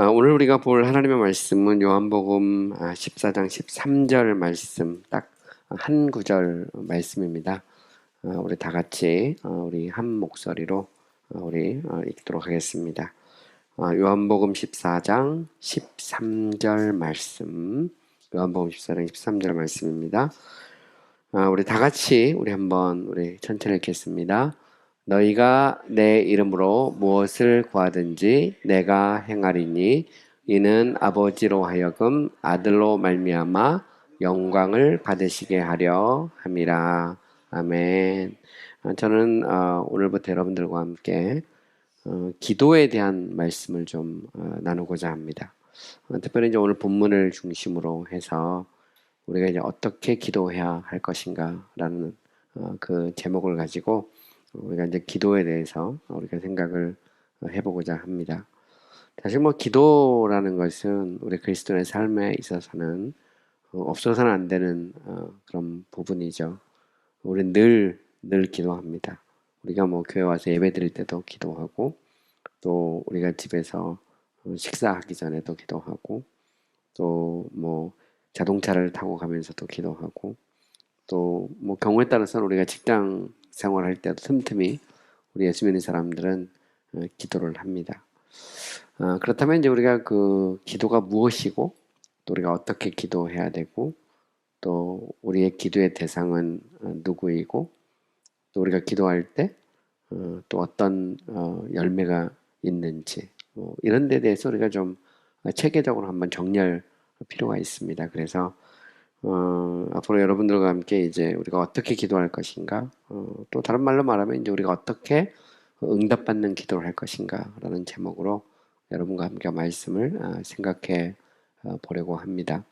오늘 우리가 볼 하나님의 말씀은 요한복음 14장 13절 말씀 딱 한 구절 말씀입니다. 우리 다 같이 우리 한 목소리로 우리 읽도록 하겠습니다. 요한복음 14장 13절 말씀, 요한복음 14장 13절 말씀입니다. 우리 다 같이 우리 한번 우리 천천히 읽겠습니다. 너희가 내 이름으로 무엇을 구하든지 내가 행하리니 이는 아버지로 하여금 아들로 말미암아 영광을 받으시게 하려 함이라. 아멘. 저는 오늘부터 여러분들과 함께 기도에 대한 말씀을 좀 나누고자 합니다. 특별히 이제 오늘 본문을 중심으로 해서 우리가 이제 어떻게 기도해야 할 것인가라는 그 제목을 가지고 우리가 이제 기도에 대해서 우리가 생각을 해보고자 합니다. 사실 뭐 기도라는 것은 우리 그리스도인의 삶에 있어서는 없어서는 안 되는 그런 부분이죠. 우리는 늘 기도합니다. 우리가 뭐 교회 와서 예배 드릴 때도 기도하고, 또 우리가 집에서 식사하기 전에도 기도하고, 또 뭐 자동차를 타고 가면서도 기도하고, 또 뭐 경우에 따라서는 우리가 직장 생활할 때도 틈틈이 우리 예수 믿는 사람들은 기도를 합니다. 그렇다면 이제 우리가 그 기도가 무엇이고, 또 우리가 어떻게 기도해야 되고, 또 우리의 기도의 대상은 누구이고, 또 우리가 기도할 때 또 어떤 열매가 있는지, 이런 데 대해서 우리가 좀 체계적으로 한번 정리할 필요가 있습니다. 그래서 앞으로 여러분들과 함께 이제 우리가 어떻게 기도할 것인가, 또 다른 말로 말하면 이제 우리가 어떻게 응답받는 기도를 할 것인가라는 제목으로 여러분과 함께 말씀을 생각해 보려고 합니다.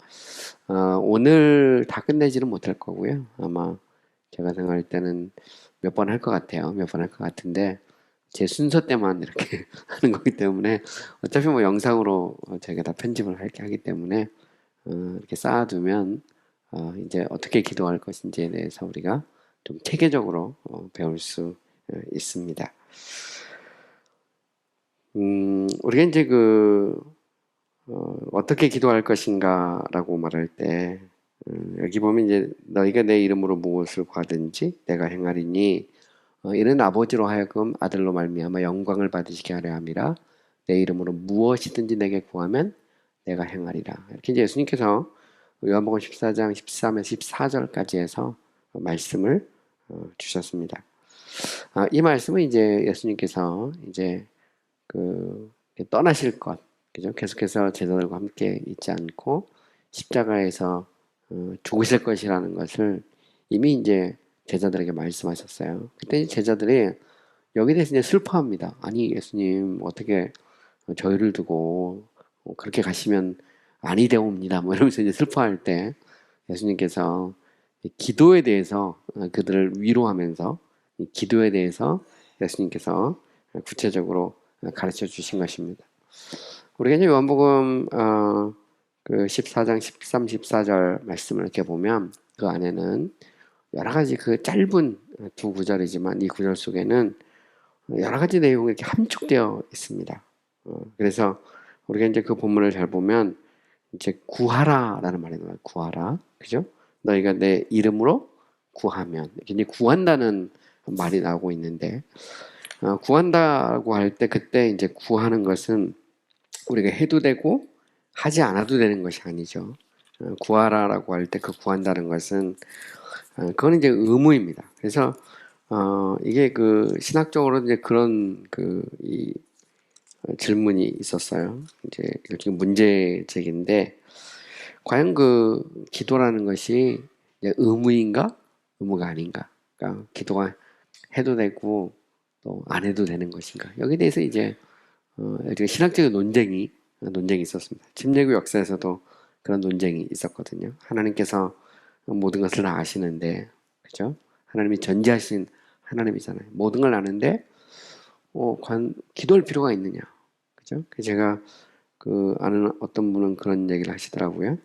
오늘 다 끝내지는 못할 거고요. 아마 제가 생각할 때는 몇 번 할 것 같아요. 몇 번 할 것 같은데 제 순서 때만 이렇게 하는 거기 때문에 어차피 뭐 영상으로 저희가 다 편집을 하기 때문에 이렇게 쌓아두면 이제 어떻게 기도할 것인지에 대해서 우리가 좀 체계적으로 배울 수 있습니다. 우리가 이제 어떻게 기도할 것인가라고 말할 때, 여기 보면 이제 너희가 내 이름으로 무엇을 구하든지 내가 행하리니 이는 아버지로 하여금 아들로 말미암아 영광을 받으시게 하려 함이라. 내 이름으로 무엇이든지 내게 구하면 내가 행하리라. 이렇게 이제 예수님께서 요한복음 14장 13에서 14절까지 해서 말씀을 주셨습니다. 이 말씀은 이제 예수님께서 이제 떠나실 것, 그죠? 계속해서 제자들과 함께 있지 않고 십자가에서 죽으실 것이라는 것을 이미 이제 제자들에게 말씀하셨어요. 그때 제자들이 여기에 대해서 이제 슬퍼합니다. 아니, 예수님, 어떻게 저희를 두고 그렇게 가시면 아니 되옵니다. 뭐 이러면서 이제 슬퍼할 때 예수님께서 기도에 대해서 그들을 위로하면서 기도에 대해서 예수님께서 구체적으로 가르쳐 주신 것입니다. 우리가 이제 요한복음 그 14장 13, 14절 말씀을 이렇게 보면 그 안에는 여러 가지 그 짧은 두 구절이지만 이 구절 속에는 여러 가지 내용이 이렇게 함축되어 있습니다. 그래서 우리가 이제 그 본문을 잘 보면 이제 구하라라는 말이 나와요. 구하라, 그죠? 너희가 내 이름으로 구하면, 이제 구한다는 말이 나오고 있는데, 구한다고 할 때 그때 이제 구하는 것은 우리가 해도 되고 하지 않아도 되는 것이 아니죠. 구하라라고 할 때 그 구한다는 것은 그건 이제 의무입니다. 그래서 이게 그 신학적으로 이제 그런 이 질문이 있었어요. 이제 일종의 문제제기인데, 과연 그 기도라는 것이 이제 의무인가, 의무가 아닌가? 그러니까 기도가 해도 되고 또 안 해도 되는 것인가? 여기에 대해서 이제 일종의 신학적인 논쟁이 있었습니다. 침례교 역사에서도 그런 논쟁이 있었거든요. 하나님께서 모든 것을 다 아시는데, 그죠? 하나님이 전지하신 하나님이잖아요. 모든 걸 아는데 기도할 필요가 있느냐, 그죠? 제가 아는 어떤 분은 그런 얘기를 하시더라고요.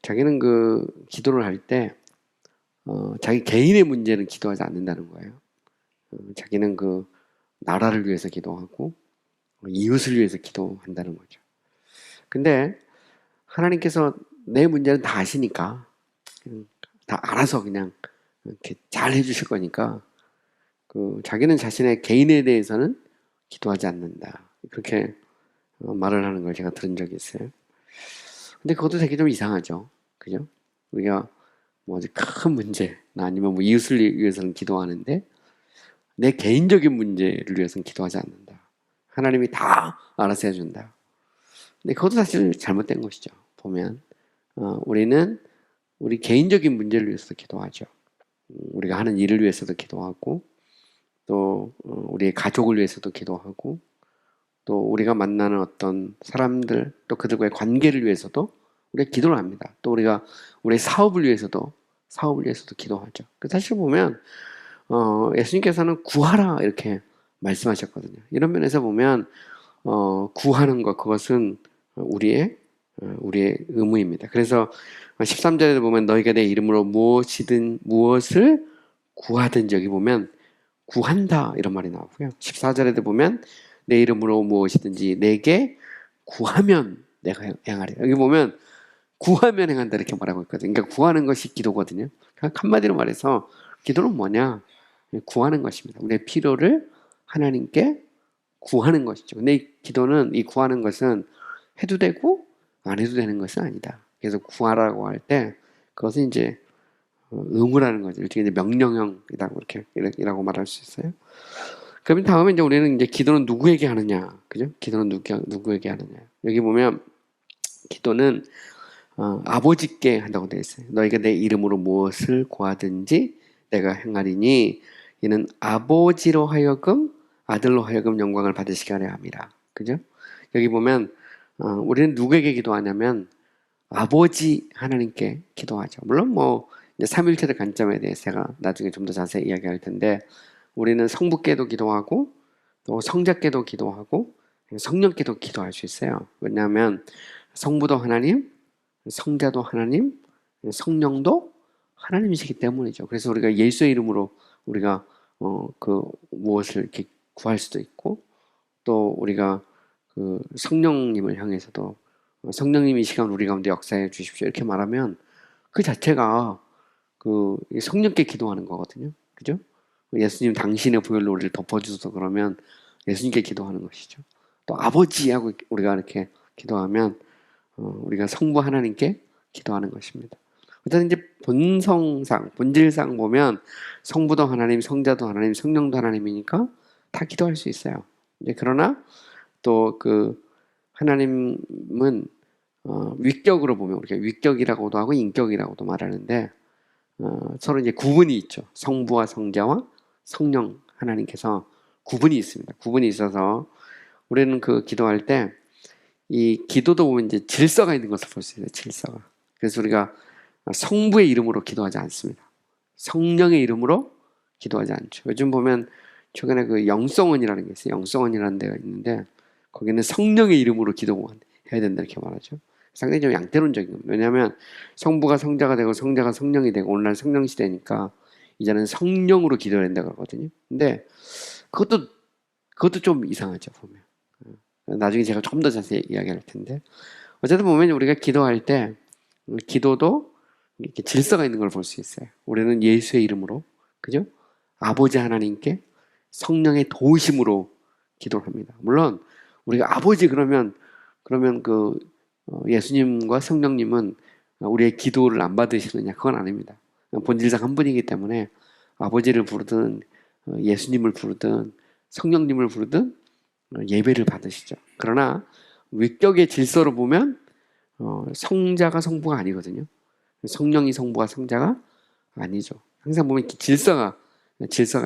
자기는 기도를 할 때 자기 개인의 문제는 기도하지 않는다는 거예요. 자기는 나라를 위해서 기도하고 이웃을 위해서 기도한다는 거죠. 근데 하나님께서 내 문제는 다 아시니까 다 알아서 그냥 이렇게 잘 해주실 거니까 자기는 자신의 개인에 대해서는 기도하지 않는다. 그렇게 말을 하는 걸 제가 들은 적이 있어요. 근데 그것도 되게 좀 이상하죠. 그죠? 우리가 뭐 아주 큰 문제, 아니면 뭐 이웃을 위해서는 기도하는데 내 개인적인 문제를 위해서는 기도하지 않는다. 하나님이 다 알아서 해준다. 근데 그것도 사실 잘못된 것이죠. 보면 우리는 우리 개인적인 문제를 위해서도 기도하죠. 우리가 하는 일을 위해서도 기도하고 또 우리의 가족을 위해서도 기도하고 또 우리가 만나는 어떤 사람들 또 그들과의 관계를 위해서도 우리가 기도를 합니다. 또 우리가 우리의 사업을 위해서도 기도하죠. 사실 보면 예수님께서는 구하라 이렇게 말씀하셨거든요. 이런 면에서 보면 구하는 것 그것은 우리의 의무입니다. 그래서 13절에 보면 너희가 내 이름으로 무엇을 구하든지 여기 보면 구한다 이런 말이 나오고요. 14절에도 보면 내 이름으로 무엇이든지 내게 구하면 내가 행하리라. 여기 보면 구하면 행한다 이렇게 말하고 있거든요. 그러니까 구하는 것이 기도거든요. 그러니까 한마디로 말해서 기도는 뭐냐? 구하는 것입니다. 우리의 필요를 하나님께 구하는 것이죠. 근데 이 기도는 이 구하는 것은 해도 되고 안 해도 되는 것은 아니다. 그래서 구하라고 할 때 그것은 이제 의무라는 거죠. 일종의 이제 명령형이라고 이라고 말할 수 있어요. 그러면 다음에 이제 우리는 이제 기도는 누구에게 하느냐, 그죠? 기도는 누구에게 하느냐. 여기 보면 기도는 아버지께 한다고 되어 있어요. 너희가 내 이름으로 무엇을 구하든지 내가 행하리니 이는 아버지로 하여금 아들로 하여금 영광을 받으시게 하려 함이라. 그죠? 여기 보면 우리는 누구에게 기도하냐면 아버지 하나님께 기도하죠. 물론 뭐 이제 삼위일체의 관점에 대해서 제가 나중에 좀 더 자세히 이야기할 텐데 우리는 성부께도 기도하고 또 성자께도 기도하고 성령께도 기도할 수 있어요. 왜냐하면 성부도 하나님, 성자도 하나님, 성령도 하나님이시기 때문이죠. 그래서 우리가 예수의 이름으로 우리가 무엇을 이렇게 구할 수도 있고 또 우리가 성령님을 향해서도 성령님이 이 시간 우리 가운데 역사해 주십시오 이렇게 말하면 그 자체가 성령께 기도하는 거거든요. 그죠? 예수님 당신의 보혈로 우리를 덮어주셔서 그러면 예수님께 기도하는 것이죠. 또 아버지하고 우리가 이렇게 기도하면 우리가 성부 하나님께 기도하는 것입니다. 어쨌든 이제 본질상 보면 성부도 하나님, 성자도 하나님, 성령도 하나님이니까 다 기도할 수 있어요. 그러나 또 하나님은 위격으로 보면 우리가 위격이라고도 하고 인격이라고도 말하는데 서로 이제 구분이 있죠. 성부와 성자와 성령 하나님께서 구분이 있습니다. 구분이 있어서 우리는 기도할 때 이 기도도 보면 이제 질서가 있는 것을 볼 수 있어요. 질서가. 그래서 우리가 성부의 이름으로 기도하지 않습니다. 성령의 이름으로 기도하지 않죠. 요즘 보면 최근에 영성원이라는 게 있어요. 영성원이라는 데가 있는데 거기는 성령의 이름으로 기도해야 된다 이렇게 말하죠. 상당히 좀 양태론적인 겁니다. 왜냐하면 성부가 성자가 되고 성자가 성령이 되고 오늘날 성령 시대니까 이제는 성령으로 기도해야 된다 그러거든요. 근데 그것도 좀 이상하죠. 보면 나중에 제가 좀 더 자세히 이야기할 텐데 어쨌든 보면 우리가 기도할 때 기도도 이렇게 질서가 있는 걸 볼 수 있어요. 우리는 예수의 이름으로, 그죠? 아버지 하나님께 성령의 도우심으로 기도를 합니다. 물론 우리가 아버지 그러면 예수님과 성령님은 우리의 기도를 안 받으시느냐? 그건 아닙니다. 본질상 한 분이기 때문에 아버지를 부르든 예수님을 부르든 성령님을 부르든 예배를 받으시죠. 그러나 위격의 질서로 보면 성자가 성부가 아니거든요. 성령이 성부가 성자가 아니죠. 항상 보면 질서가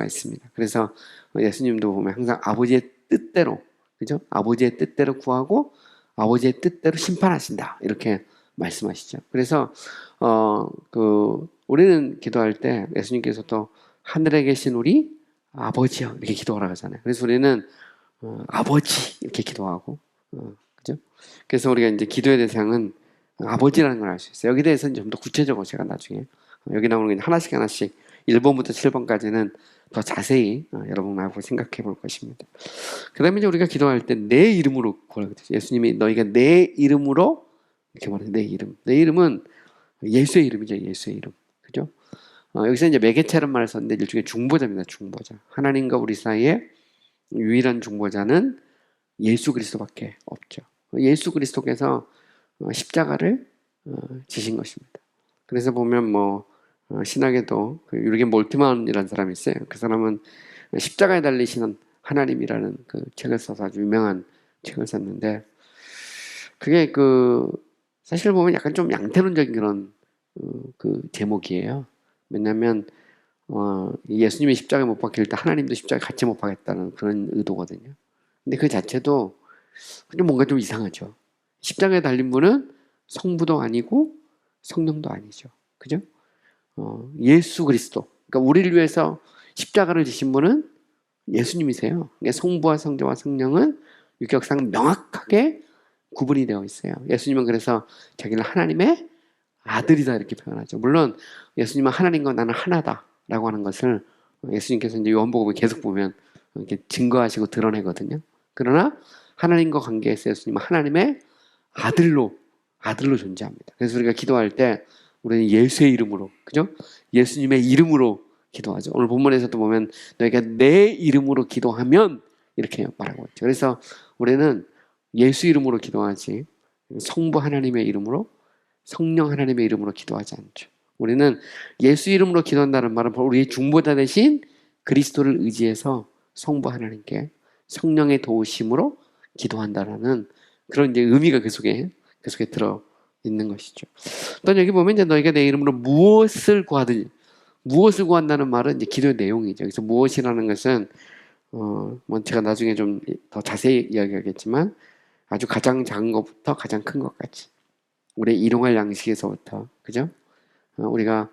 있습니다. 그래서 예수님도 보면 항상 아버지의 뜻대로, 그죠? 아버지의 뜻대로 구하고 아버지의 뜻대로 심판하신다 이렇게 말씀하시죠. 그래서 우리는 기도할 때 예수님께서도 하늘에 계신 우리 아버지요 이렇게 기도하라고 하잖아요. 그래서 우리는 아버지 이렇게 기도하고 그죠? 그래서 우리가 이제 기도의 대상은 아버지라는 걸 알 수 있어요. 여기 대해서는 좀 더 구체적으로 제가 나중에 여기 나오는 게 하나씩 1번부터 7번까지는 더 자세히 여러분하고 생각해 볼 것입니다. 그 다음에 이제 우리가 기도할 때 내 이름으로 구하라고 했죠. 예수님이 너희가 내 이름으로 이렇게 말해요. 내 이름. 내 이름은 예수의 이름이죠. 예수의 이름. 그죠? 여기서 이제 매개체란 말을 썼는데 일종의 중보자입니다. 중보자. 하나님과 우리 사이에 유일한 중보자는 예수 그리스도밖에 없죠. 예수 그리스도께서 십자가를 지신 것입니다. 그래서 보면 신학에도 그 유르겐 몰트만이라는 사람이 있어요. 그 사람은 십자가에 달리시는 하나님이라는 그 책을 써서 아주 유명한 책을 썼는데, 그게 사실 보면 약간 좀 양태론적인 그런 그 제목이에요. 왜냐하면 예수님이 십자가에 못 박힐 때 하나님도 십자가에 같이 못 박겠다는 그런 의도거든요. 근데 그 자체도 그냥 뭔가 좀 이상하죠. 십자가에 달린 분은 성부도 아니고 성령도 아니죠. 그죠? 예수 그리스도. 그러니까 우리를 위해서 십자가를 지신 분은 예수님이세요. 그러니까 성부와 성자와 성령은 율법상 명확하게 구분이 되어 있어요. 예수님은 그래서 자기를 하나님의 아들이다 이렇게 표현하죠. 물론 예수님은 하나님과 나는 하나다라고 하는 것을 예수님께서 이제 요한복음을 계속 보면 이렇게 증거하시고 드러내거든요. 그러나 하나님과 관계에서 예수님은 하나님의 아들로 존재합니다. 그래서 우리가 기도할 때 우리는 예수의 이름으로, 그죠? 예수님의 이름으로 기도하죠. 오늘 본문에서도 보면 너희가 내 이름으로 기도하면 이렇게 말하고 있죠. 그래서 우리는 예수 이름으로 기도하지 성부 하나님의 이름으로, 성령 하나님의 이름으로 기도하지 않죠. 우리는 예수 이름으로 기도한다는 말은 우리의 중보자 대신 그리스도를 의지해서 성부 하나님께 성령의 도우심으로 기도한다라는 그런 이제 의미가 그 속에 들어 있는 것이죠. 또 여기 보면 이제 너희가 내 이름으로 무엇을 구한다는 말은 이제 기도의 내용이죠. 그래서 무엇이라는 것은 제가 나중에 좀 더 자세히 이야기하겠지만 아주 가장 작은 것부터 가장 큰 것까지 우리의 일용할 양식에서부터, 그죠? 우리가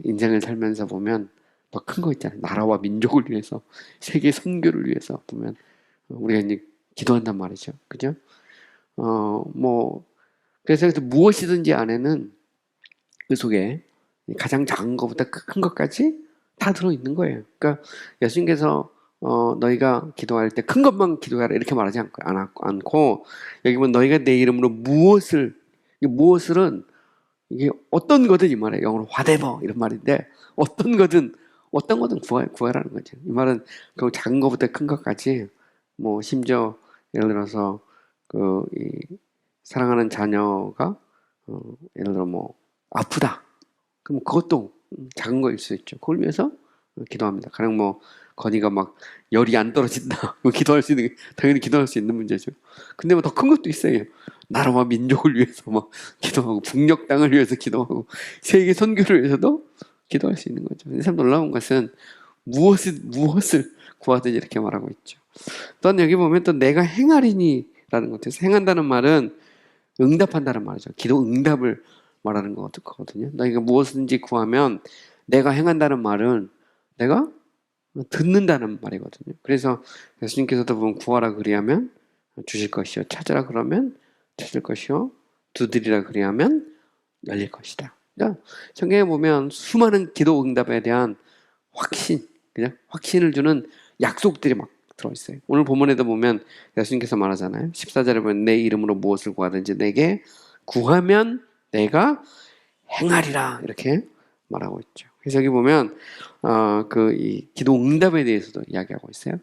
인생을 살면서 보면 더 큰 거 있잖아요. 나라와 민족을 위해서, 세계 선교를 위해서 보면 우리가 이제 기도한단 말이죠. 그죠? 그래서 무엇이든지 안에는 그 속에 가장 작은 것부터 큰 것까지 다 들어있는 거예요. 그러니까 예수님께서 너희가 기도할 때 큰 것만 기도하라 이렇게 말하지 않고 여기 보면 너희가 내 이름으로 무엇을은 이게 어떤 거든 이 말이에요. 영어로 whatever 이런 말인데 어떤 거든 구하라는 거죠. 이 말은 그 작은 것부터 큰 것까지 심지어 예를 들어서 이 사랑하는 자녀가 예를 들어 아프다. 그럼 그것도 작은 거일 수 있죠. 그걸 위해서 기도합니다. 가령 건이가 막 열이 안 떨어진다. 기도할 수 있는 당연히 기도할 수 있는 문제죠. 근데 더 큰 것도 있어요. 나라와 민족을 위해서 기도하고 북녘 땅을 위해서 기도하고 세계 선교를 위해서도 기도할 수 있는 거죠. 참 놀라운 것은 무엇을 구하든지 이렇게 말하고 있죠. 또 여기 보면 또 내가 행하리니라는 것에서 행한다는 말은 응답한다는 말이죠. 기도 응답을 말하는 거거든요. 너희가 무엇든지 구하면 내가 행한다는 말은 내가 듣는다는 말이거든요. 그래서 예수님께서도 보면 구하라 그리하면 주실 것이요, 찾으라 그러면 찾을 것이요, 두드리라 그리하면 열릴 것이다. 그러니까 성경에 보면 수많은 기도 응답에 대한 그냥 확신을 주는 약속들이 막 들어있어요. 오늘 본문에도 보면 예수님께서 말하잖아요. 14절에 보면 내 이름으로 무엇을 구하든지 내게 구하면 내가 행하리라 이렇게 말하고 있죠. 그래서 여기 보면 이 기도 응답에 대해서도 이야기하고 있어요.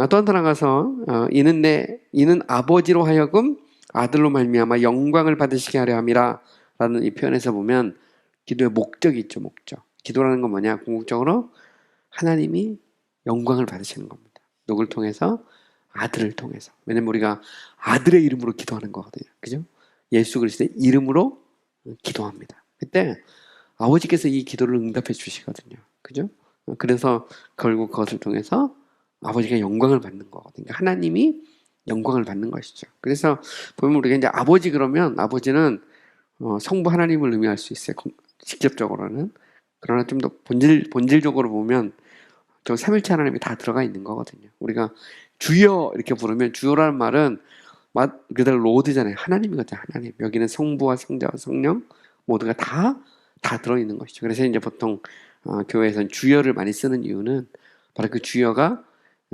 또 한 번 나가서 이는 아버지로 하여금 아들로 말미암아 영광을 받으시게 하려 함이라 라는 이 표현에서 보면 기도의 목적이 있죠. 목적. 기도라는 건 뭐냐? 궁극적으로 하나님이 영광을 받으시는 겁니다. 누굴 통해서? 아들을 통해서. 왜냐면 우리가 아들의 이름으로 기도하는 거거든요. 그죠? 예수 그리스도의 이름으로 기도합니다. 그때 아버지께서 이 기도를 응답해 주시거든요. 그죠? 그래서 결국 그것을 통해서 아버지가 영광을 받는 거거든요. 하나님이 영광을 받는 것이죠. 그래서 보면 우리가 이제 아버지 그러면 아버지는 성부 하나님을 의미할 수 있어요. 직접적으로는. 그러나 좀 더 본질적으로 보면 저 삼일체 하나님이 다 들어가 있는 거거든요. 우리가 주여 이렇게 부르면 주여라는 말은 말 그대로 로드잖아요. 하나님이거든요. 하나님. 여기는 성부와 성자와 성령 모두가 다 들어있는 것이죠. 그래서 이제 보통 교회에서는 주여를 많이 쓰는 이유는 바로 그 주여가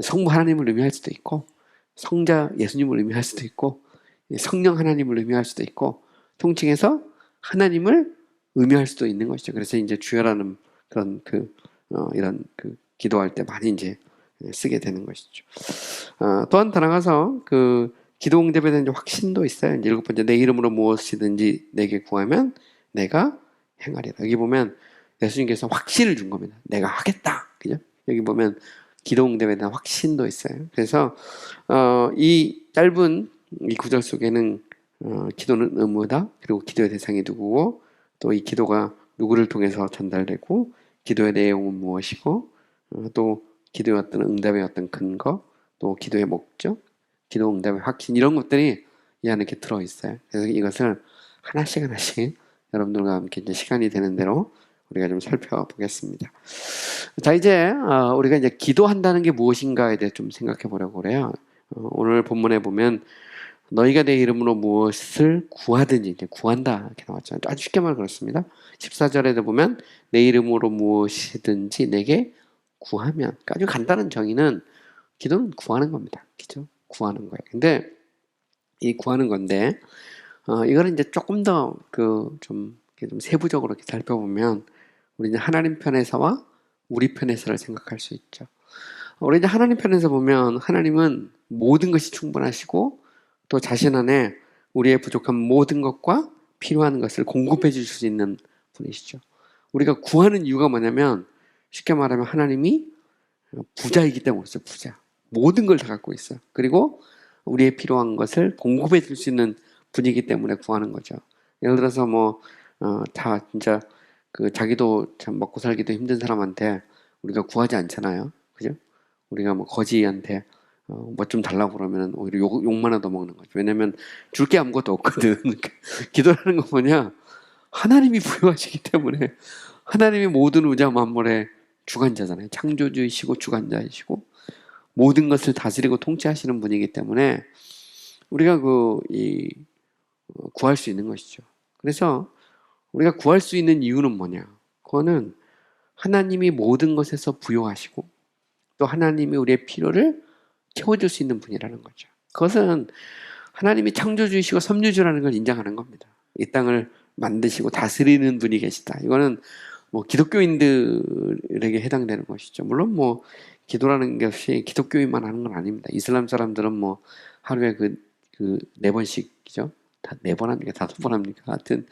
성부 하나님을 의미할 수도 있고, 성자 예수님을 의미할 수도 있고, 성령 하나님을 의미할 수도 있고, 통칭해서 하나님을 의미할 수도 있는 것이죠. 그래서 이제 주여라는 그런 이런 기도할 때 많이 이제 쓰게 되는 것이죠. 또한 더 나가서 기도 응답에 대한 확신도 있어요. 이제 7번째, 내 이름으로 무엇이든지 내게 구하면 내가 행하리라. 여기 보면 예수님께서 확신을 준 겁니다. 내가 하겠다. 그죠? 여기 보면 기도 응답에 대한 확신도 있어요. 그래서 이 짧은 이 구절 속에는 기도는 의무다. 그리고 기도의 대상이 누구고, 또 이 기도가 누구를 통해서 전달되고, 기도의 내용은 무엇이고, 또 기도의 어떤 응답의 어떤 근거, 또 기도의 목적, 기도 응답의 확신, 이런 것들이 이 안에 이렇게 들어있어요. 그래서 이것을 하나씩 여러분들과 함께 이제 시간이 되는 대로 우리가 좀 살펴보겠습니다. 자, 이제 우리가 이제 기도한다는 게 무엇인가에 대해 좀 생각해 보려고 그래요. 오늘 본문에 보면 너희가 내 이름으로 무엇을 구하든지, 이제 구한다 이렇게 나왔잖아요. 아주 쉽게 말 그렇습니다. 14절에도 보면 내 이름으로 무엇이든지 내게 구하면, 아주 간단한 정의는 기도는 구하는 겁니다. 그죠? 구하는 거예요. 근데 이 구하는 건데 이거를 이제 조금 더 좀 세부적으로 이렇게 살펴보면 우리 이제 하나님 편에서와 우리 편에서를 생각할 수 있죠. 우리 이제 하나님 편에서 보면 하나님은 모든 것이 충분하시고 또 자신 안에 우리의 부족한 모든 것과 필요한 것을 공급해 주실 수 있는 분이시죠. 우리가 구하는 이유가 뭐냐면 쉽게 말하면 하나님이 부자이기 때문에 그렇죠. 부자. 모든 걸 다 갖고 있어요. 그리고 우리의 필요한 것을 공급해 줄 수 있는 분이기 때문에 구하는 거죠. 예를 들어서 다 진짜 자기도 참 먹고 살기도 힘든 사람한테 우리가 구하지 않잖아요. 그죠? 우리가 거지한테 뭐 좀 달라고 그러면 오히려 욕만 얻어 먹는 거죠. 왜냐면 줄 게 아무것도 없거든. 기도라는 건 뭐냐? 하나님이 부여하시기 때문에 하나님이 모든 우주 만물의 주관자잖아요. 창조주이시고 주관자이시고 모든 것을 다스리고 통치하시는 분이기 때문에 우리가 구할 수 있는 것이죠. 그래서 우리가 구할 수 있는 이유는 뭐냐? 그거는 하나님이 모든 것에서 부여하시고 또 하나님이 우리의 필요를 채워줄 수 있는 분이라는 거죠. 그것은 하나님이 창조주이시고 섭리주라는 걸 인정하는 겁니다. 이 땅을 만드시고 다스리는 분이 계시다. 이거는 기독교인들에게 해당되는 것이죠. 물론 기도라는 것이 기독교인만 하는 건 아닙니다. 이슬람 사람들은 하루에 4번씩이죠. 다 4번 합니까? 5번 합니까? 하여튼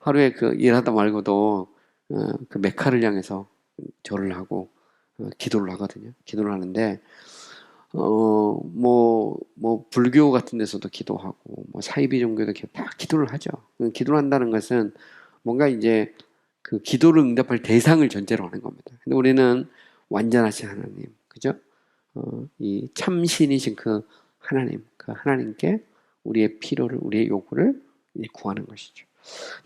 하루에 일하다 말고도 메카를 향해서 절을 하고 기도를 하거든요. 기도를 하는데 불교 같은 데서도 기도하고 사이비 종교도 다 기도를 하죠. 기도를 한다는 것은 뭔가 이제 기도를 응답할 대상을 전제로 하는 겁니다. 근데 우리는 완전하신 하나님, 그죠? 이 참신이신 하나님, 하나님께 우리의 필요를, 우리의 요구를 구하는 것이죠.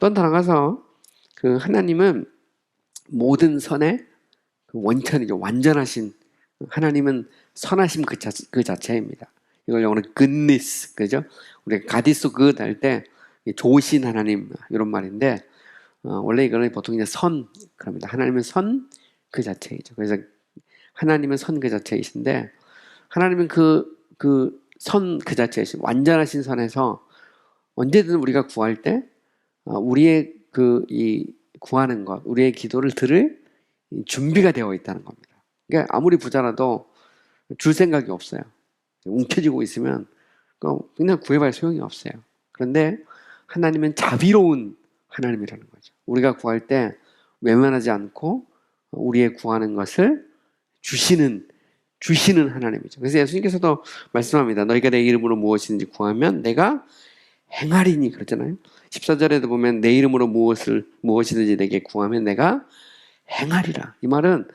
또 나아가서 하나님은 모든 선의 원천이죠. 완전하신 하나님은 선하심 그 자체입니다. 이걸 영어로 goodness, 그죠? 우리가 가디스 good 할 때 좋으신 하나님 이런 말인데 원래 이거는 보통 이제 그럽니다. 하나님은 선 그 자체이죠. 그래서 하나님은 선 그 자체이신데 하나님은 선 그 자체이신 완전하신 선에서 언제든 우리가 구할 때 우리의 이 구하는 것, 우리의 기도를 들을 준비가 되어 있다는 겁니다. 그러니까 아무리 부자라도 줄 생각이 없어요. 움켜쥐고 있으면 그냥 구해봐야 소용이 없어요. 그런데 하나님은 자비로운 하나님이라는 거죠. 우리가 구할 때 외면하지 않고 우리의 구하는 것을 주시는 하나님이죠. 그래서 예수님께서도 말씀합니다. 너희가 내 이름으로 무엇이든지 구하면 내가 행하리니 그러잖아요. 14절에도 보면 내 이름으로 무엇이든지 내게 구하면 내가 행하리라. 이 말은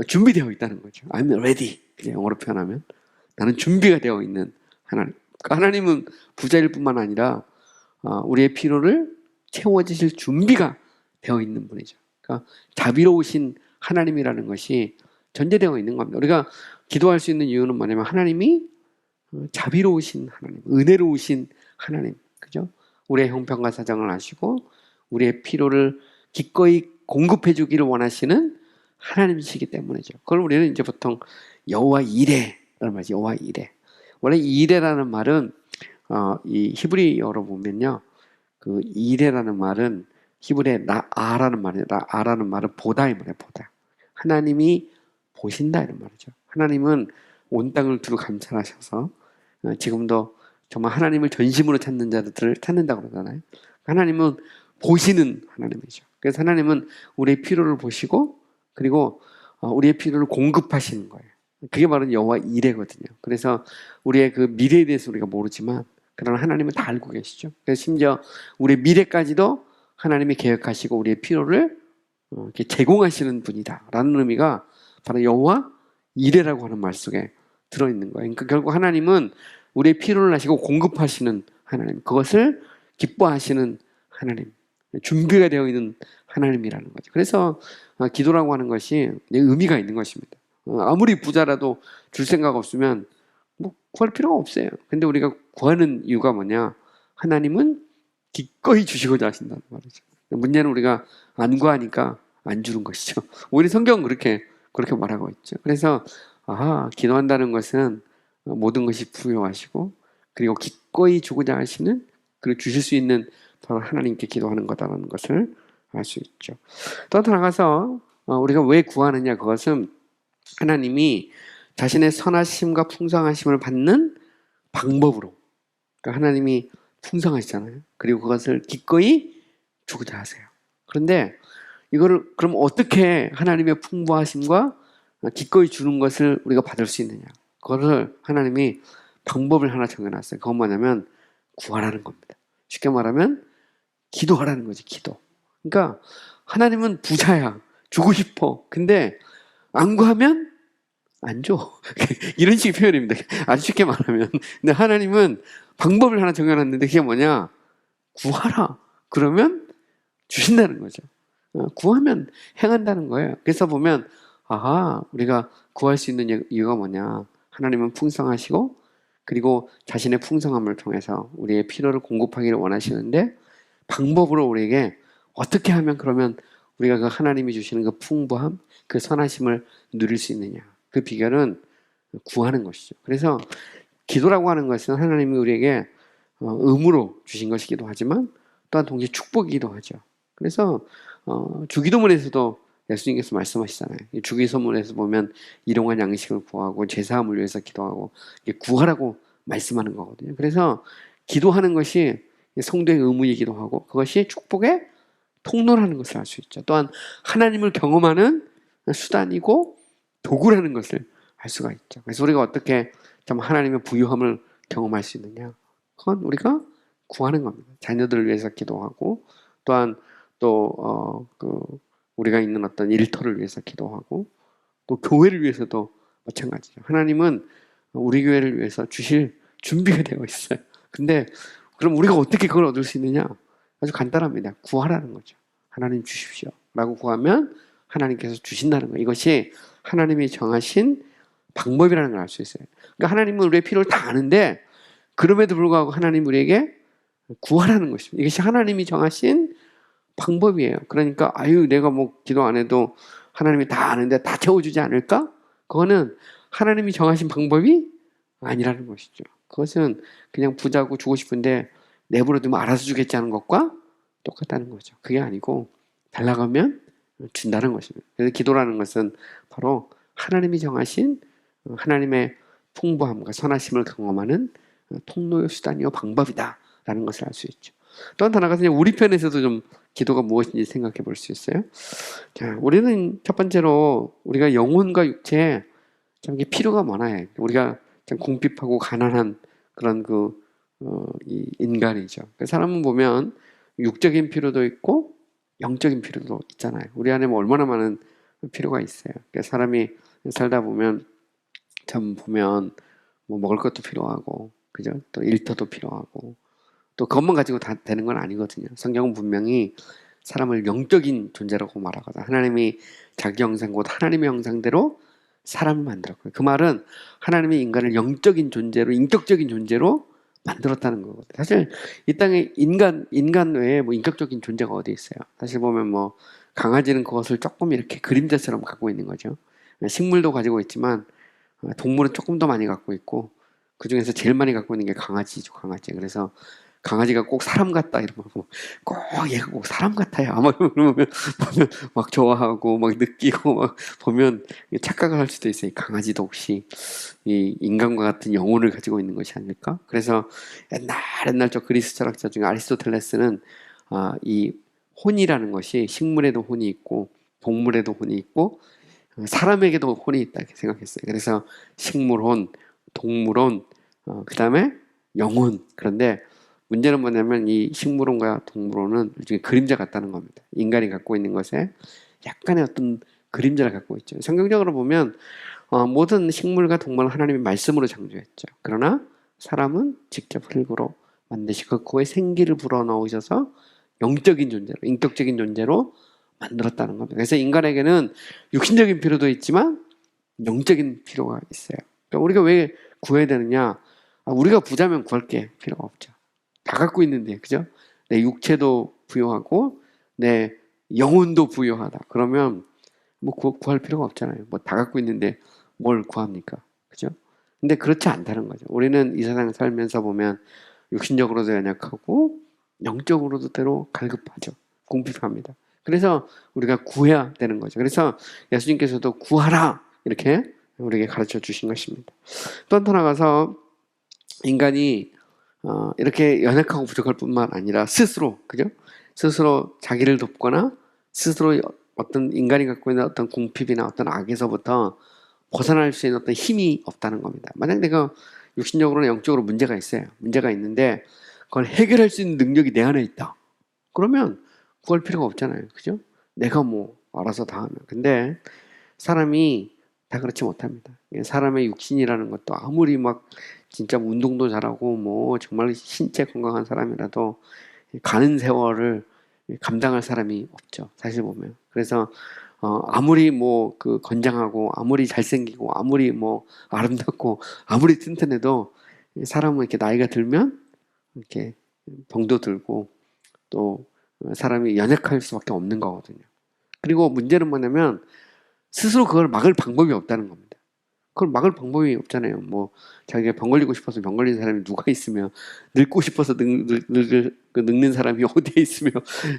준비되어 있다는 거죠. I'm ready. 그냥 영어로 표현하면 나는 준비가 되어 있는 하나님. 그러니까 하나님은 부자일 뿐만 아니라 우리의 필요를 채워주실 준비가 되어 있는 분이죠. 그러니까 자비로우신 하나님이라는 것이 전제되어 있는 겁니다. 우리가 기도할 수 있는 이유는 뭐냐면 하나님이 자비로우신 하나님, 은혜로우신 하나님, 그죠? 우리의 형편과 사정을 아시고 우리의 필요를 기꺼이 공급해 주기를 원하시는 하나님이시기 때문이죠. 그걸 우리는 이제 보통 여호와 이레라는 말이죠. 여호와 이레. 원래 이레라는 말은 이 히브리어로 보면요, 그 이레라는 말은 히브리의 라아라는 말이에요. 라아라는 말은 보다 이 말이에요. 보다. 하나님이 보신다 이런 말이죠. 하나님은 온 땅을 두루 감찰하셔서 지금도 정말 하나님을 전심으로 찾는 자들을 찾는다고 그러잖아요. 하나님은 보시는 하나님이죠. 그래서 하나님은 우리의 필요를 보시고 그리고 우리의 필요를 공급하시는 거예요. 그게 바로 여호와 이레거든요. 그래서 우리의 그 미래에 대해서 우리가 모르지만 그러나 하나님은 다 알고 계시죠. 그래서 심지어 우리의 미래까지도 하나님이 계획하시고 우리의 필요를 이렇게 제공하시는 분이다라는 의미가 바로 여호와 이레라고 하는 말 속에 들어있는 거예요. 그러니까 결국 하나님은 우리의 필요를 하시고 공급하시는 하나님, 그것을 기뻐하시는 하나님, 준비가 되어 있는 하나님이라는 거죠. 그래서 기도라고 하는 것이 의미가 있는 것입니다. 아무리 부자라도 줄 생각 없으면 뭐 구할 필요가 없어요. 근데 우리가 구하는 이유가 뭐냐? 하나님은 기꺼이 주시고자 하신다는 말이죠. 문제는 우리가 안 구하니까 안 주는 것이죠. 오히려 성경은 그렇게 말하고 있죠. 그래서 기도한다는 것은 모든 것이 부요하시고 그리고 기꺼이 주고자 하시는, 그리고 주실 수 있는 바로 하나님께 기도하는 거다라는 것을 알 수 있죠. 또 나아가서 우리가 왜 구하느냐, 그것은 하나님이 자신의 선하심과 풍성하심을 받는 방법으로, 그러니까 하나님이 풍성하시잖아요. 그리고 그것을 기꺼이 주고자 하세요. 그런데 이거를 그럼 어떻게 하나님의 풍부하심과 기꺼이 주는 것을 우리가 받을 수 있느냐, 그것을 하나님이 방법을 하나 정해놨어요. 그건 뭐냐면 구하라는 겁니다. 쉽게 말하면 기도하라는 거지, 기도. 그러니까 하나님은 부자야, 주고 싶어. 근데 안 구하면 안 줘. 이런 식의 표현입니다. 아주 쉽게 말하면. 근데 하나님은 방법을 하나 정해놨는데 그게 뭐냐? 구하라. 그러면 주신다는 거죠. 구하면 행한다는 거예요. 그래서 보면 우리가 구할 수 있는 이유가 뭐냐? 하나님은 풍성하시고 그리고 자신의 풍성함을 통해서 우리의 필요를 공급하기를 원하시는데, 방법으로 우리에게 어떻게 하면 그러면 우리가 그 하나님이 주시는 그 풍부함, 그 선하심을 누릴 수 있느냐, 그 비결은 구하는 것이죠. 그래서 기도라고 하는 것은 하나님이 우리에게 의무로 주신 것이기도 하지만 또한 동시에 축복이기도 하죠. 그래서 주기도문에서도 예수님께서 말씀하시잖아요. 주기도문에서 보면 일용할 양식을 구하고 제사함을 위해서 기도하고 구하라고 말씀하는 거거든요. 그래서 기도하는 것이 성도의 의무이기도 하고 그것이 축복의 통로라는 것을 알 수 있죠. 또한 하나님을 경험하는 수단이고 도구라는 것을 알 수가 있죠. 그래서 우리가 어떻게 참 하나님의 부유함을 경험할 수 있느냐, 그건 우리가 구하는 겁니다. 자녀들을 위해서 기도하고 또한 우리가 있는 어떤 일터를 위해서 기도하고 또 교회를 위해서도 마찬가지죠. 하나님은 우리 교회를 위해서 주실 준비가 되어 있어요. 근데 그럼 우리가 어떻게 그걸 얻을 수 있느냐? 아주 간단합니다. 구하라는 거죠. 하나님 주십시오 라고 구하면 하나님께서 주신다는 거예요. 이것이 하나님이 정하신 방법이라는 걸 알 수 있어요. 그러니까 하나님은 우리의 필요를 다 아는데 그럼에도 불구하고 하나님 우리에게 구하라는 것입니다. 이것이 하나님이 정하신 방법이에요. 그러니까 내가 뭐 기도 안 해도 하나님이 다 아는데 다 채워주지 않을까? 그거는 하나님이 정하신 방법이 아니라는 것이죠. 그것은 그냥 부자고 주고 싶은데 내버려두면 알아서 주겠지 하는 것과 똑같다는 거죠. 그게 아니고 달라고 하면 준다는 것입니다. 그래서 기도라는 것은 바로 하나님이 정하신 하나님의 풍부함과 선하심을 경험하는 통로의 수단이요 방법이다라는 것을 알 수 있죠. 또 하나가 우리 편에서도 좀 기도가 무엇인지 생각해 볼 수 있어요. 자, 우리는 첫 번째로 우리가 영혼과 육체에 참 필요가 많아요. 우리가 참 궁핍하고 가난한 그런 이 인간이죠. 사람은 보면 육적인 필요도 있고 영적인 필요도 있잖아요. 우리 안에 얼마나 많은 필요가 있어요. 사람이 살다 보면 뭐 먹을 것도 필요하고, 그죠? 또 일터도 필요하고, 또 그것만 가지고 다 되는 건 아니거든요. 성경은 분명히 사람을 영적인 존재라고 말하거든요. 하나님이 자기 형상 곧 하나님의 형상대로 사람을 만들었고요. 그 말은 하나님이 인간을 영적인 존재로, 인격적인 존재로 만들었다는 거거든요. 사실 이 땅에 인간 외에 뭐 인격적인 존재가 어디 있어요? 사실 보면 뭐 강아지는 그것을 조금 이렇게 그림자처럼 갖고 있는 거죠. 식물도 가지고 있지만 동물은 조금 더 많이 갖고 있고 그 중에서 제일 많이 갖고 있는 게 강아지죠, 강아지. 그래서 강아지가 꼭 사람 같다 이러면 꼭 얘가 꼭 사람 같아요. 아마 그러면 보면 막 좋아하고 막 느끼고 막 보면 착각을 할 수도 있어요. 강아지도 혹시 이 인간과 같은 영혼을 가지고 있는 것이 아닐까? 그래서 옛날 저 그리스 철학자 중에 아리스토텔레스는 이 혼이라는 것이 식물에도 혼이 있고 동물에도 혼이 있고 사람에게도 혼이 있다 이렇게 생각했어요. 그래서 식물혼, 동물혼, 그 다음에 영혼. 그런데 문제는 뭐냐면 이 식물혼과 동물혼은 일종의 그림자 같다는 겁니다. 인간이 갖고 있는 것에 약간의 어떤 그림자를 갖고 있죠. 성경적으로 보면 모든 식물과 동물은 하나님의 말씀으로 창조했죠. 그러나 사람은 직접 흙으로 만드시고 그거에 생기를 불어넣으셔서 영적인 존재로, 인격적인 존재로 만들었다는 겁니다. 그래서 인간에게는 육신적인 필요도 있지만 영적인 필요가 있어요. 그러니까 우리가 왜 구해야 되느냐? 우리가 부자면 구할 게 필요가 없죠. 다 갖고 있는데, 그죠? 내 육체도 부요하고 내 영혼도 부요하다. 그러면 뭐 구할 필요가 없잖아요. 뭐 다 갖고 있는데 뭘 구합니까? 그죠? 근데 그렇지 않다는 거죠. 우리는 이 세상 살면서 보면 육신적으로도 연약하고 영적으로도 때로 갈급하죠. 궁핍합니다. 그래서 우리가 구해야 되는 거죠. 그래서 예수님께서도 구하라 이렇게 우리에게 가르쳐 주신 것입니다. 또 나아가서 인간이 이렇게 연약하고 부족할 뿐만 아니라 스스로, 그죠? 스스로 자기를 돕거나 스스로 어떤 인간이 갖고 있는 어떤 궁핍이나 어떤 악에서부터 벗어날 수 있는 어떤 힘이 없다는 겁니다. 만약 내가 육신적으로나 영적으로 문제가 있어요. 문제가 있는데 그걸 해결할 수 있는 능력이 내 안에 있다. 그러면 구할 필요가 없잖아요. 그죠? 내가 뭐 알아서 다 하면. 근데 사람이 다 그렇지 못합니다. 사람의 육신이라는 것도 아무리 막 진짜 운동도 잘하고 뭐 정말 신체 건강한 사람이라도 가는 세월을 감당할 사람이 없죠. 사실 보면. 그래서 아무리 뭐 그 건장하고 아무리 잘생기고 아무리 뭐 아름답고 아무리 튼튼해도 사람은 이렇게 나이가 들면 이렇게 병도 들고 또 사람이 연약할 수밖에 없는 거거든요. 그리고 문제는 뭐냐면 스스로 그걸 막을 방법이 없다는 겁니다. 그걸 막을 방법이 없잖아요. 뭐 자기가 병 걸리고 싶어서 병 걸린 사람이 누가 있으며 늙고 싶어서 늙는 사람이 어디에 있으며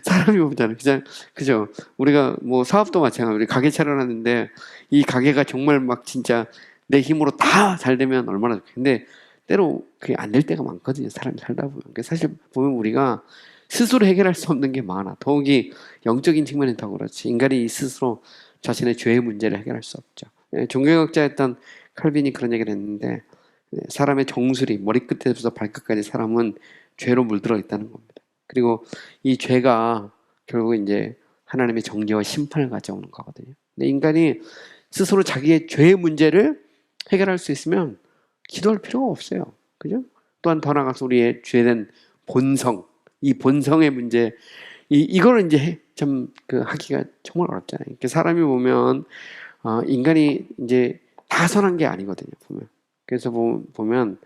사람이 없잖아요. 그냥 그죠? 우리가 뭐 사업도 마찬가지로 우리 가게 차려놨는데 이 가게가 정말 막 진짜 내 힘으로 다 잘 되면 얼마나 좋겠는데 근데 때로 그게 안 될 때가 많거든요. 사람이 살다 보면. 사실 보면 우리가 스스로 해결할 수 없는 게 많아. 더욱이 영적인 측면은 더 그렇지. 인간이 스스로 자신의 죄의 문제를 해결할 수 없죠. 종교학자였던 칼빈이 그런 얘기를 했는데 사람의 정수리 머리끝에서 발끝까지 사람은 죄로 물들어 있다는 겁니다. 그리고 이 죄가 결국 이제 하나님의 정죄와 심판을 가져오는 거거든요. 근데 인간이 스스로 자기의 죄의 문제를 해결할 수 있으면 기도할 필요가 없어요. 그죠? 또한 더 나아가서 우리의 죄된 본성, 이 본성의 문제, 이거를 이제 좀 하기가 정말 어렵잖아요. 사람이 보면 인간이 이제 다 선한 게 아니거든요. 보면. 그래서 보면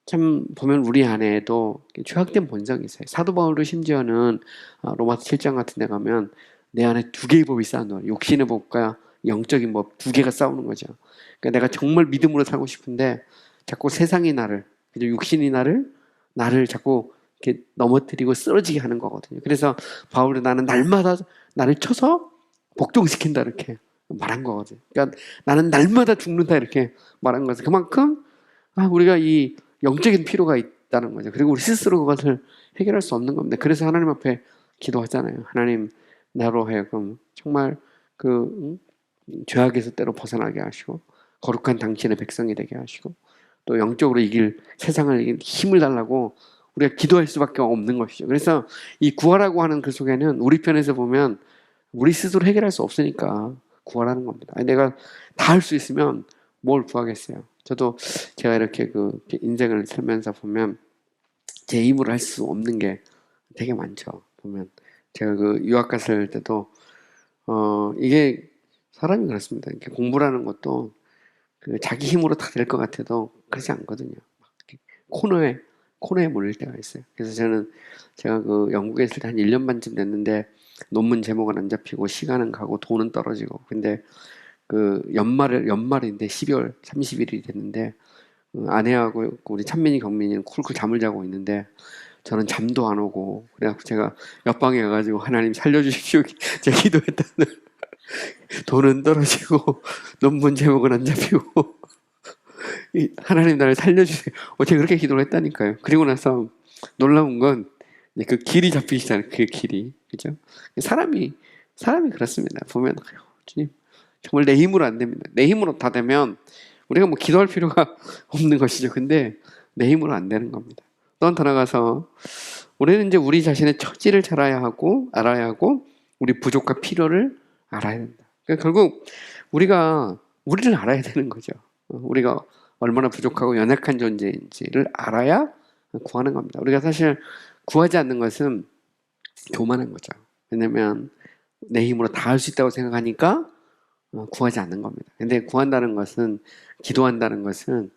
참 보면 우리 안에도 죄악된 본성이 있어요. 사도 바울도 심지어는 로마서 7장 같은 데 가면 내 안에 두 개의 법이 싸우는 거예요. 욕심의 법과 영적인 법 두 개가 싸우는 거죠. 그러니까 내가 정말 믿음으로 살고 싶은데 자꾸 세상이 나를, 육신이 나를 자꾸 이렇게 넘어뜨리고 쓰러지게 하는 거거든요. 그래서 바울은 나는 날마다 나를 쳐서 복종시킨다 이렇게 말한 거거든요. 그러니까 나는 날마다 죽는다 이렇게 말한 거죠. 그만큼 우리가 이 영적인 필요가 있다는 거죠. 그리고 우리 스스로 그것을 해결할 수 없는 겁니다. 그래서 하나님 앞에 기도하잖아요. 하나님 나로 하여금 정말 죄악에서 때로 벗어나게 하시고 거룩한 당신의 백성이 되게 하시고 또 영적으로 이길 세상을 이길 힘을 달라고 우리가 기도할 수밖에 없는 것이죠. 그래서 이 구하라고 하는 그 속에는 우리 편에서 보면 우리 스스로 해결할 수 없으니까 구하라는 겁니다. 내가 다 할 수 있으면 뭘 구하겠어요. 저도 제가 이렇게 인생을 살면서 보면 제 힘으로 할 수 없는 게 되게 많죠. 보면 제가 유학 갔을 때도 이게 사람이 그렇습니다. 이렇게 공부라는 것도 자기 힘으로 다 될 것 같아도 그렇지 않거든요. 코너에 몰릴 때가 있어요. 그래서 제가 영국에 있을 때 한 1년 반쯤 됐는데 논문 제목은 안 잡히고 시간은 가고 돈은 떨어지고. 근데 그 연말인데 12월 30일이 됐는데 아내하고 우리 찬민이 경민이는 쿨쿨 잠을 자고 있는데 저는 잠도 안 오고, 그래갖고 제가 옆방에 가가지고 하나님 살려주십시오 제가 기도했다는. 돈은 떨어지고 논문 제목은 안 잡히고 하나님 나를 살려주세요. 제가 그렇게 기도를 했다니까요. 그리고 나서 놀라운 건 그 길이 잡히시잖아요. 그 길이, 그죠? 사람이 그렇습니다. 보면 주님 정말 내 힘으로 안 됩니다. 내 힘으로 다 되면 우리가 뭐 기도할 필요가 없는 것이죠. 근데 내 힘으로 안 되는 겁니다. 또 더 나가서 우리는 이제 우리 자신의 처지를 잘 알아야 하고 우리 부족과 필요를 알아야 된다. 그러니까 결국 우리를 알아야 되는 거죠. 우리가 얼마나 부족하고 연약한 존재인지를 알아야 구하는 겁니다. 우리가 사실 구하지 않는 것은 교만한 거죠. 왜냐면 내 힘으로 다 할 수 있다고 생각하니까 구하지 않는 겁니다. 근데 구한다는 것은, 기도한다는 것은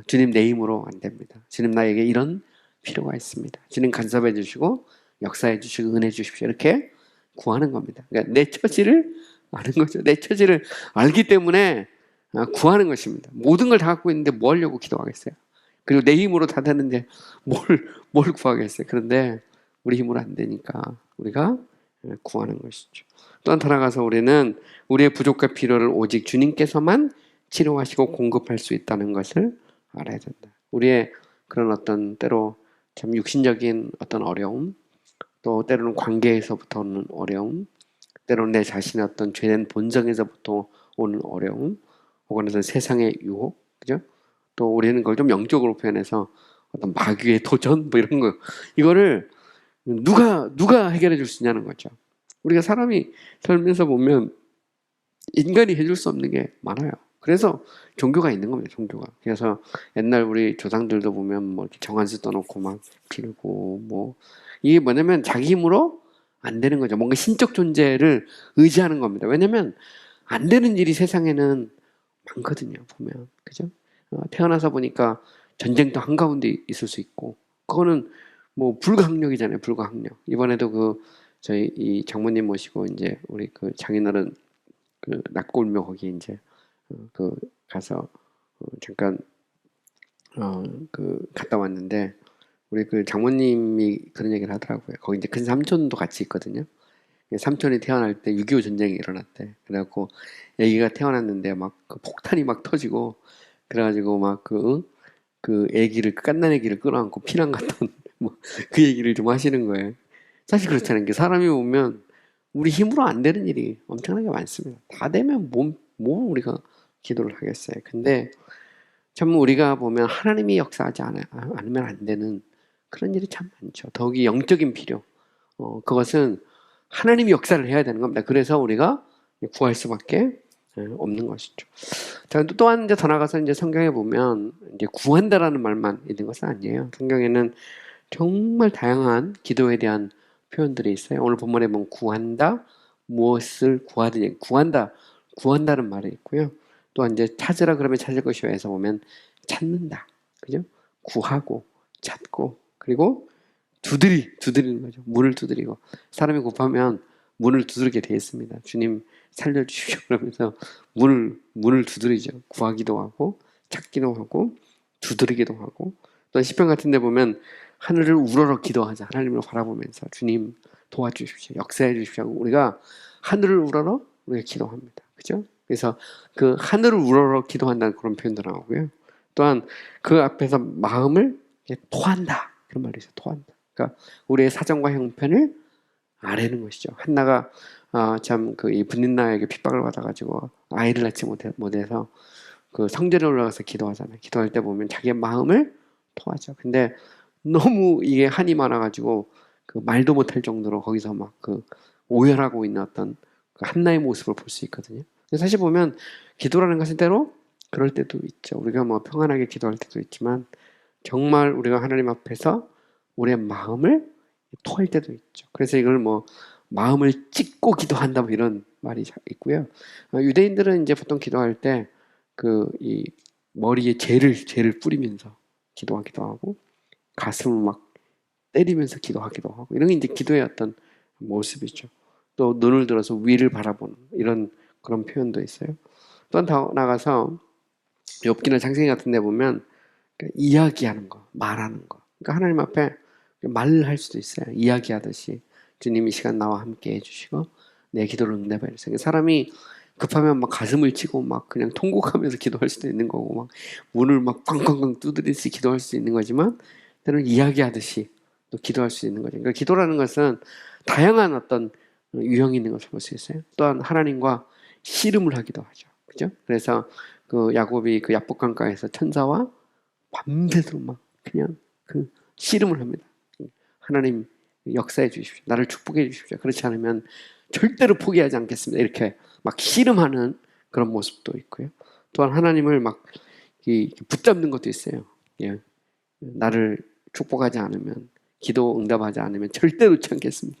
주님 내 힘으로 안 됩니다. 주님 나에게 이런 필요가 있습니다. 주님 간섭해 주시고 역사해 주시고 은혜 주십시오. 이렇게 구하는 겁니다. 그러니까 내 처지를 아는 거죠. 내 처지를 알기 때문에 구하는 것입니다. 모든 걸 다 갖고 있는데 뭐 하려고 기도하겠어요? 그리고 내 힘으로 다 되는데 뭘 구하겠어요? 그런데 우리 힘으로 안 되니까 우리가 구하는 것이죠. 또 하나 가서 우리는 우리의 부족과 필요를 오직 주님께서만 치료하시고 공급할 수 있다는 것을 알아야 된다. 우리의 그런 어떤 때로 참 육신적인 어떤 어려움, 또 때로는 관계에서부터 오는 어려움, 때로는 내 자신의 어떤 죄된 본성에서부터 오는 어려움, 혹은 세상의 유혹, 그죠? 또 우리는 그걸 좀 영적으로 표현해서 어떤 마귀의 도전, 뭐 이런 거, 이거를 누가 해결해 줄 수 있냐는 거죠. 우리가 사람이 살면서 보면 인간이 해줄 수 없는 게 많아요. 그래서 종교가 있는 겁니다. 종교가. 그래서 옛날 우리 조상들도 보면 뭐 이렇게 정한수 떠놓고 막 빌고, 뭐 이게 뭐냐면 자기 힘으로 안 되는 거죠. 뭔가 신적 존재를 의지하는 겁니다. 왜냐면 안 되는 일이 세상에는 많거든요. 보면, 그죠? 태어나서 보니까 전쟁도 한가운데 있을 수 있고, 그거는 뭐 불가항력이잖아요. 불가항력. 이번에도 저희 이 장모님 모시고 이제 우리 장인어른 낙골묘 거기 이제 가서 잠깐 갔다 왔는데, 우리 장모님이 그런 얘기를 하더라고요. 거기 이제 큰 삼촌도 같이 있거든요. 삼촌이 태어날 때 6.25 전쟁이 일어났대. 그래갖고 애기가 태어났는데 막 폭탄이 막 터지고, 그래가지고 막 애기를, 갓난 애기를 끌어안고 피난 갔던 뭐 그 얘기를 좀 하시는 거예요. 사실 그렇잖아요. 사람이 보면 우리 힘으로 안 되는 일이 엄청나게 많습니다. 다 되면 뭐 우리가 기도를 하겠어요. 근데 참 우리가 보면 하나님이 역사하지 않으면 안 되는 그런 일이 참 많죠. 더욱이 영적인 필요. 그것은 하나님이 역사를 해야 되는 겁니다. 그래서 우리가 구할 수밖에 없는 것이죠. 자, 또한 이제 더 나가서 이제 성경에 보면 이제 구한다라는 말만 있는 것은 아니에요. 성경에는 정말 다양한 기도에 대한 표현들이 있어요. 오늘 본문에 보면 구한다, 무엇을 구하든지, 구한다는 말이 있고요. 또 이제 찾으라 그러면 찾을 것이요 해서 보면 찾는다, 그죠? 구하고 찾고, 그리고 두드리는 거죠. 문을 두드리고, 사람이 급하면 문을 두드리게 되어 있습니다. 주님 살려주십시오 그러면서 문을 두드리죠. 구하기도 하고 찾기도 하고 두드리기도 하고, 또 시편 같은 데 보면 하늘을 우러러 기도하자. 하나님을 바라보면서 주님 도와주십시오, 역사해 주십시오 하고 우리가 하늘을 우러러 우리가 기도합니다. 그죠? 그래서 하늘을 우러러 기도한다는 그런 표현도 나오고요. 또한 그 앞에서 마음을 토한다, 그런 말이 있어요. 토한다. 그러니까 우리의 사정과 형편을 아뢰는 것이죠. 한나가 참 이 분린나에게 핍박을 받아가지고 아이를 낳지 못해서 성전에 올라가서 기도하잖아요. 기도할 때 보면 자기의 마음을 토하죠. 근데 너무 이게 한이 많아가지고 말도 못할 정도로 거기서 막 오열하고 있는 어떤 한나의 모습을 볼 수 있거든요. 사실 보면 기도라는 것은 때로 그럴 때도 있죠. 우리가 뭐 평안하게 기도할 때도 있지만 정말 우리가 하나님 앞에서 우리의 마음을 토할 때도 있죠. 그래서 이걸 뭐 마음을 찢고 기도한다 뭐 이런 말이 있고요. 유대인들은 이제 보통 기도할 때 이 머리에 재를 뿌리면서 기도하기도 하고, 가슴을 막 때리면서 기도하기도 하고, 이런 게 이제 기도의 어떤 모습이죠. 또 눈을 들어서 위를 바라보는 이런 그런 표현도 있어요. 또 더 나가서 욥기나 창세기 같은 데 보면 이야기하는 거, 말하는 거. 그러니까 하나님 앞에 말을 할 수도 있어요. 이야기하듯이 주님이 이 시간 나와 함께 해주시고 내 기도를 응답해 주세요. 사람이 급하면 막 가슴을 치고 막 그냥 통곡하면서 기도할 수도 있는 거고 막 문을 막 꽝꽝꽝 두드리듯이 기도할 수 있는 거지만 때로는 이야기하듯이 또 기도할 수 있는 거죠. 그러니까 기도라는 것은 다양한 어떤 유형이 있는 것을 볼 수 있어요. 또한 하나님과 씨름을 하기도 하죠. 그죠? 그래서 그 야곱이 그 야복강가에서 천사와 밤새도록 막 그냥 그 씨름을 합니다. 하나님 역사해 주십시오. 나를 축복해 주십시오. 그렇지 않으면 절대로 포기하지 않겠습니다. 이렇게 막 씨름하는 그런 모습도 있고요. 또한 하나님을 막 붙잡는 것도 있어요. 예. 나를 축복하지 않으면 기도 응답하지 않으면 절대 놓지 않겠습니다.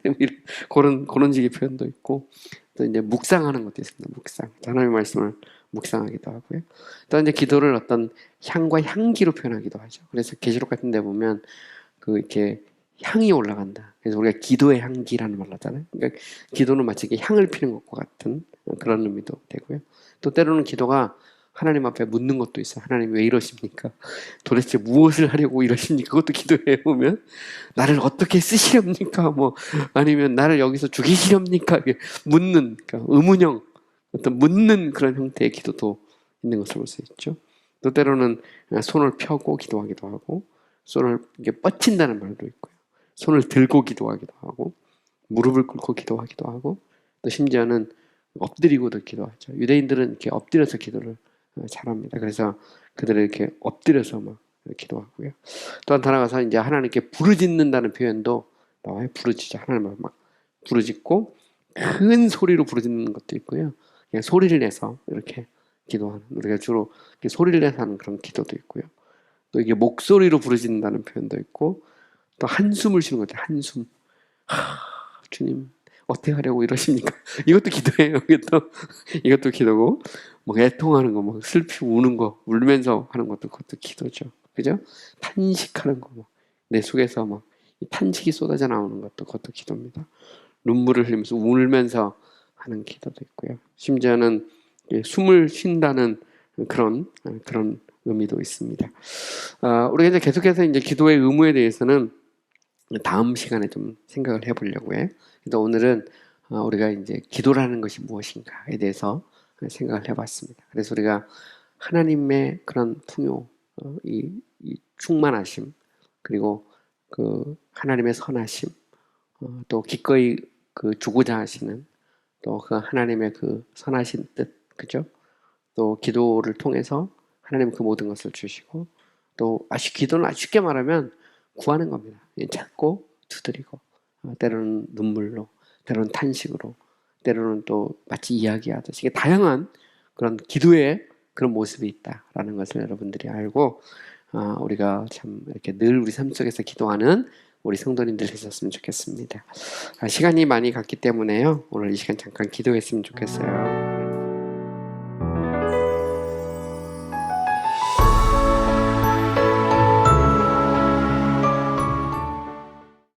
그런 식의 표현도 있고 또 이제 묵상하는 것도 있습니다. 묵상. 하나님의 말씀을 묵상하기도 하고요. 또 이제 기도를 어떤 향과 향기로 표현하기도 하죠. 그래서 계시록 같은 데 보면 그 이렇게 향이 올라간다. 그래서 우리가 기도의 향기라는 말을 하잖아요. 그러니까 기도는 마치 이렇게 향을 피는 것과 같은 그런 의미도 되고요. 또 때로는 기도가 하나님 앞에 묻는 것도 있어요. 하나님 왜 이러십니까? 도대체 무엇을 하려고 이러십니까? 그것도 기도해 보면 나를 어떻게 쓰시렵니까? 뭐 아니면 나를 여기서 죽이시렵니까? 묻는 그러니까 의문형 어떤 묻는 그런 형태의 기도도 있는 것을 볼 수 있죠. 또 때로는 손을 펴고 기도하기도 하고 손을 이렇게 뻗친다는 말도 있고요. 손을 들고 기도하기도 하고 무릎을 꿇고 기도하기도 하고 또 심지어는 엎드리고도 기도하죠. 유대인들은 이렇게 엎드려서 기도를 잘합니다. 그래서 그들을 이렇게 엎드려서 막 기도하고요. 또한 더 나아가서 이제 하나님께 부르짖는다는 표현도 나와요. 부르짖어. 하나님을 막 부르짖고 큰 소리로 부르짖는 것도 있고요. 그냥 소리를 내서 이렇게 기도하는 우리가 주로 소리를 내서 하는 그런 기도도 있고요. 또 이게 목소리로 부르짖는다는 표현도 있고 또 한숨을 쉬는 것 같아요. 한숨. 주님 어떻게 하려고 이러십니까? 이것도 기도예요. 이것도 기도고 뭐 애통하는 거, 뭐 슬피 우는 거, 울면서 하는 것도 그것도 기도죠. 그죠? 탄식하는 거, 내 속에서 막 탄식이 쏟아져 나오는 것도 그것도 기도입니다. 눈물을 흘리면서 울면서 하는 기도도 있고요. 심지어는 숨을 쉰다는 그런 의미도 있습니다. 우리가 이제 계속해서 이제 기도의 의무에 대해서는 다음 시간에 좀 생각을 해보려고 해요. 그래서 오늘은 우리가 이제 기도라는 것이 무엇인가에 대해서 생각을 해봤습니다. 그래서 우리가 하나님의 그런 풍요, 이 충만하심, 그리고 그 하나님의 선하심, 또 기꺼이 그 주고자 하시는 또 그 하나님의 그 선하신 뜻, 그죠? 또 기도를 통해서 하나님 그 모든 것을 주시고 또 기도는 쉽게 말하면 구하는 겁니다. 찾고 두드리고 때로는 눈물로, 때로는 탄식으로, 때로는 또 마치 이야기하듯이 이게 다양한 그런 기도의 그런 모습이 있다라는 것을 여러분들이 알고 우리가 참 이렇게 늘 우리 삶 속에서 기도하는 우리 성도님들 되셨으면 좋겠습니다. 시간이 많이 갔기 때문에요. 오늘 이 시간 잠깐 기도했으면 좋겠어요.